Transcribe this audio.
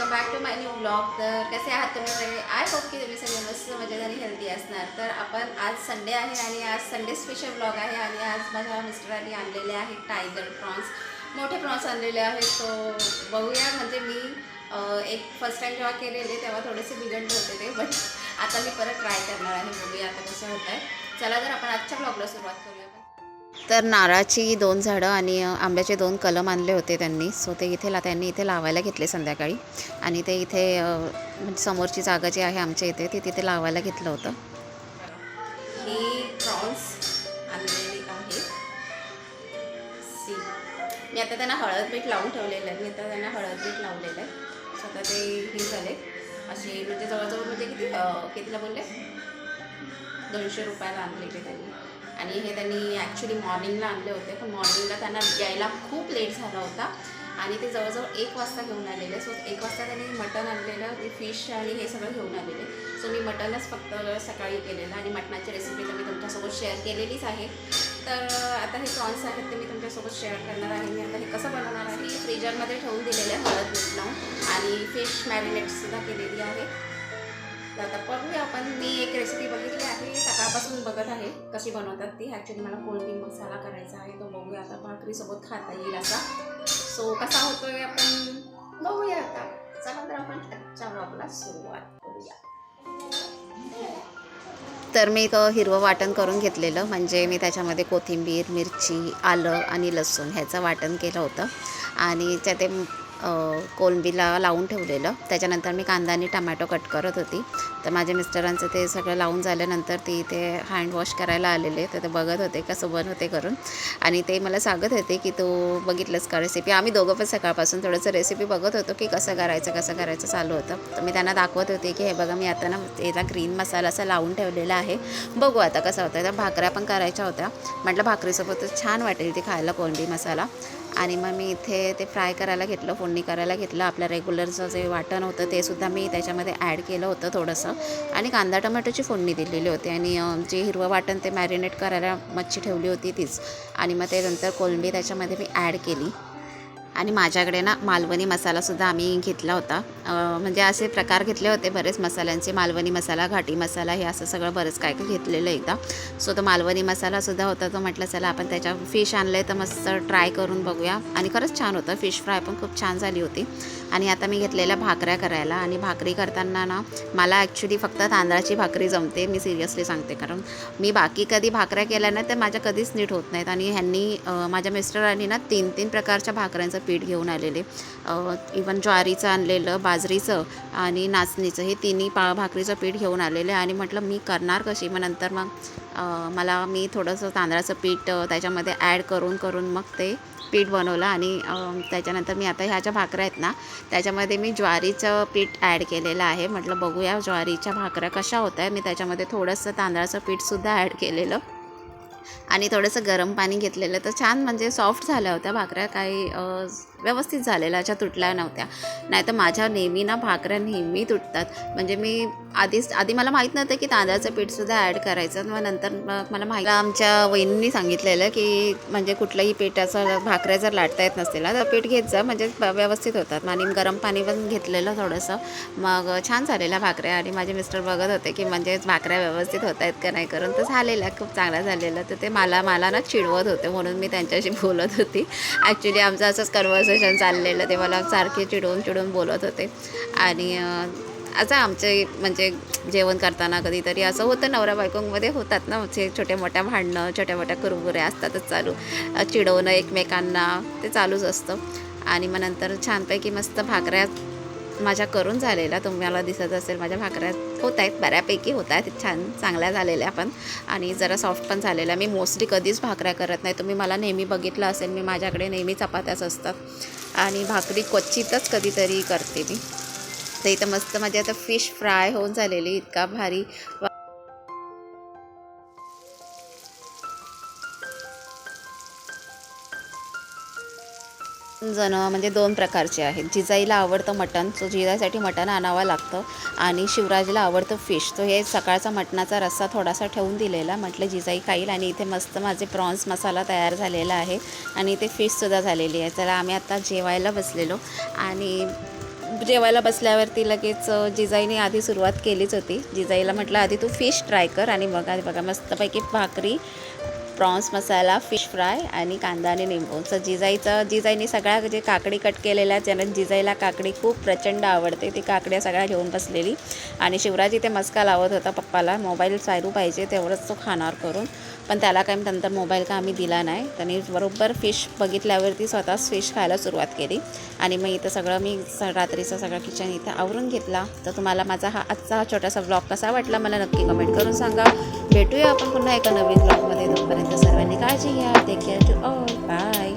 Welcome back to my new blog. तर कसे आहात तुम्ही सगळे? आय होप की तुम्ही सगळे मस्त मजेत आणि हेल्दी असणार. तर आपण आज संडे आहे आणि आज संडे स्पेशल ब्लॉग आहे आणि आज माझ्या मिस्टरांनी आणलेले आहेत टायगर प्रॉन्स, मोठे प्रॉन्स आणलेले आहेत. सो बघूया, म्हणजे मी एक फर्स्ट टाईम जेव्हा केलेले तेव्हा थोडेसे बिघडले होते ते, बट आता मी परत ट्राय करणार आहे. बघूया आता कसं होत आहे. चला तर आपण आजच्या ब्लॉगला सुरुवात करूया. तर नारळाची 2 झाडं आणि आंब्याचे 2 कलम आणले होते त्यांनी. सो ते त्यांनी इथे लावायला घेतले संध्याकाळी आणि ते इथे समोरची जागा जी आहे आमच्या इथे ती तिथे लावायला घेतलं होतं. ही प्रॉन्स आणलेली आहे. मी आता त्यांना हळद मीठ लावून ठेवलेलं आहे. सो आता ते हे झाले असे, म्हणजे जवळजवळ म्हणजे कितीला बोलले, 200 रुपयाला आणलेले त्यांनी. आणि हे त्यांनी ॲक्च्युली मॉर्निंगला आणले होते, पण मॉर्निंगला त्यांना यायला खूप लेट झाला होता आणि ते जवळजवळ 1 वाजता घेऊन आलेले. सो 1 वाजता त्यांनी मटण आणलेलं, फिश आणि हे सगळं घेऊन आलेले. सो मी मटणच फक्त सकाळी केलेलं आणि मटणाची रेसिपी तर मी तुमच्यासोबत शेअर केलेलीच आहे. तर आता हे प्रॉन्स आहेत ते मी तुमच्यासोबत शेअर करणार आहे. मी आता हे कसं बनवणार आहे, फ्रीजरमध्ये ठेवून दिलेले आहे हळद मीठ लावून आणि फिश मॅरिनेटसुद्धा केलेली आहे. तर आता बघूया आपण. मी एक रेसिपी बघितली आहे, सकाळपासून बघत आहे कशी बनवतात ती. ॲक्च्युली मला कोळंबी मसाला करायचा आहे, तो बघूया आता भाकरीसोबत खाता येईल असा. सो कसा होतोय आपण बघूया आता. चला तर आपण आजच्या ब्लॉगला सुरुवात करूया. तर मी हिरवं वाटण करून घेतलेलं, म्हणजे मी त्याच्यामध्ये कोथिंबीर, मिरची, आलं आणि लसूण ह्याचं वाटण केलं होतं आणि ते कोलंबीला लावून ठेवलेलं. त्याच्यानंतर मी कांदा आणि टमॅटो कट करत होती. तर माझ्या मिस्टरांचं ते सगळं लावून झाल्यानंतर ती इथे हँड वॉश करायला आलेले. तर ते बघत होते कसं बनवते करून आणि ते मला सांगत होते की तू बघितलंस का रेसिपी. आम्ही दोघं पण सकाळपासून थोडंसं रेसिपी बघत होतो की कसं करायचं चालू होतं. तर मी त्यांना दाखवत होते की हे बघा, मी आता ना याला ग्रीन मसाला असा लावून ठेवलेला आहे, बघू आता कसं होतं. तर भाकऱ्या पण करायच्या होत्या, म्हटलं भाकरीसोबतच छान वाटेल ती खायला कोळंबी मसाला. आणि मग मी इथे ते फ्राय करायला घेतलं, फोडणी करायला घेतलं. आपलं रेग्युलरचं जे वाटण होतं ते सुद्धा मी त्याच्यामध्ये ॲड केलं होतं थोडंसं आणि कांदा टोमॅटोची फोडणी दिलेली होती आणि जे हिरवं वाटण ते मॅरिनेट करायला मच्छी ठेवली होती तीच. आणि मग ते नंतर कोळंबी त्याच्यामध्ये मी ॲड केली. आणि माझ्याकडे ना मालवणी मसालासुद्धा आम्ही घेतला होता. म्हणजे असे प्रकार घेतले होते बरेच मसाल्यांचे, मालवणी मसाला, घाटी मसाला, हे असं सगळं बरंच काय घेतलेलं एकदा. सो तो मालवणी मसालासुद्धा होता. तो म्हटलं चला आपण त्याच्या फिश आणलं आहे तर मस्त ट्राय करून बघूया. आणि खरंच छान होतं, फिश फ्राय पण खूप छान झाली होती. आणि आता मी घेतलेल्या भाकऱ्या करायला. आणि भाकरी करताना ना मला ॲक्च्युली फक्त तांदळाची भाकरी जमते, मी सिरियसली सांगते. कारण मी बाकी कधी भाकऱ्या केल्या ना तर माझ्या कधीच नीट होत नाहीत. आणि ह्यांनी माझ्या मिस्टरांनी ना 3 प्रकारच्या भाकऱ्यांचं पीठ घेऊन आलेले. इवन ज्वारीचं आणलेलं, बाजरीचं आणि नाचणीचं, हे तिन्ही भाकरीचं पीठ घेऊन आलेले. आणि म्हटलं मी करणार कशी. मग नंतर मी थोडंसं तांदळाचं पीठ त्याच्यामध्ये ॲड करून मग ते पीठ बनवलं. आणि त्याच्यानंतर मी आता ह्या ज्या भाकऱ्या आहेत ना त्याच्यामध्ये मी ज्वारीचं पीठ ॲड केलेलं आहे. म्हटलं बघूया ज्वारीच्या भाकऱ्या कशा होत आहे. मी त्याच्यामध्ये थोडंसं तांदळाचं पीठसुद्धा ॲड केलेलं आणि थोडंसं गरम पाणी घेतलेलं. तर छान म्हणजे सॉफ्ट झाल्या होत्या भाकऱ्या, काही व्यवस्थित झालेल्या, अशा तुटल्या नव्हत्या. नाही तर माझ्या नेहमी ना भाकऱ्या नेहमी तुटतात. म्हणजे मी आधी मला माहीत नव्हतं की तांदळाचं पीठसुद्धा ॲड करायचं. मग नंतर मला माहिती, आमच्या वहिनींनी सांगितलेलं की म्हणजे कुठलंही पीठाचं भाकऱ्या जर लाटता येत नसतील ना तर पीठ घेत जा, म्हणजे व्यवस्थित होतात. आणि गरम पाणी पण घेतलेलं थोडंसं, मग छान झालेल्या भाकऱ्या. आणि माझे मिस्टर बघत होते की म्हणजे भाकऱ्या व्यवस्थित होत आहेत का नाही करून. तर झालेल्या, खूप चांगलं झालेलं. तर ते मला ना चिडवत होते, म्हणून मी त्यांच्याशी बोलत होती. ॲक्च्युली आमचं असंच कन्व्हर्सेशन चाललेलं, ते मला सारखे चिडवून बोलत होते. आणि असं आमचे म्हणजे जेवण करताना कधीतरी असं होतं, नवरा बायकोमध्ये होतात ना छोट्या मोठ्या भांडणं, छोट्या मोठ्या कुरबुऱ्या असतातच चालू, चिडवणं एकमेकांना, ते चालूच असतं. आणि मग नंतर छानपैकी मस्त भाकऱ्या माझ्या करून झालेल्या, तुम्हाला दिसत असेल माझ्या भाकऱ्या होत आहेत, बऱ्यापैकी होत आहेत, छान चांगल्या झालेल्या पण. आणि जरा सॉफ्ट पण झालेल्या. मी मोस्टली कधीच भाकऱ्या करत नाही, तुम्ही मला नेहमी बघितलं असेल, मी माझ्याकडे नेहमी चपात्याच असतात आणि भाकरी क्वचितच कधीतरी करते मी. तर इथं मस्त माझी आता फिश फ्राय होऊन झालेली, इतका भारी जण, म्हणजे 2 प्रकारचे आहेत. जिजाईला आवडतं मटण, सो जिजाईसाठी मटण आणावं लागतं आणि शिवराजला आवडतं फिश. तो हे सकाळचा मटणाचा रस्सा थोडासा ठेवून दिलेला, म्हटलं जिजाई खाईल. आणि इथे मस्त माझे प्रॉन्स मसाला तयार झालेला आहे आणि इथे फिशसुद्धा झालेली आहे. चला आम्ही आता जेवायला बसलेलो आणि जेवायला बसल्यावरती लगेच जिजाईने आधी सुरुवात केलीच होती. जिजाईला म्हटलं आधी तू फिश ट्राय कर आणि बघा मस्तपैकी भाकरी, प्रॉन्स मसाला, फिश फ्राय आणि कांदा आणि लिंबूचं जिजाईने सगळ्या जे काकडी कट केलेल्या, ज्याने जिजाईला काकडी खूप प्रचंड आवडते, ती काकड्या सगळ्या घेऊन बसलेली. आणि शिवराज इथे मस्का लावत होता पप्पाला, मोबाईल चालू पाहिजे तेवढंच तो खाणार करून. पण त्याला काही नंतर मोबाईल का आम्ही दिला नाही. त्याने बरोबर फिश बघितल्यावरती स्वतःच फिश खायला सुरुवात केली. आणि मग इथं सगळं मी रात्रीचं सगळं किचन इथं आवरून घेतला. तर तुम्हाला माझा आजचा छोटासा व्लॉग कसा वाटला मला नक्की कमेंट करून सांगा. भेटूया आपण पुन्हा एका नवीन व्लॉगमध्ये. तोपर्यंत सर्वांनी काळजी घ्या. Take care to all. Bye.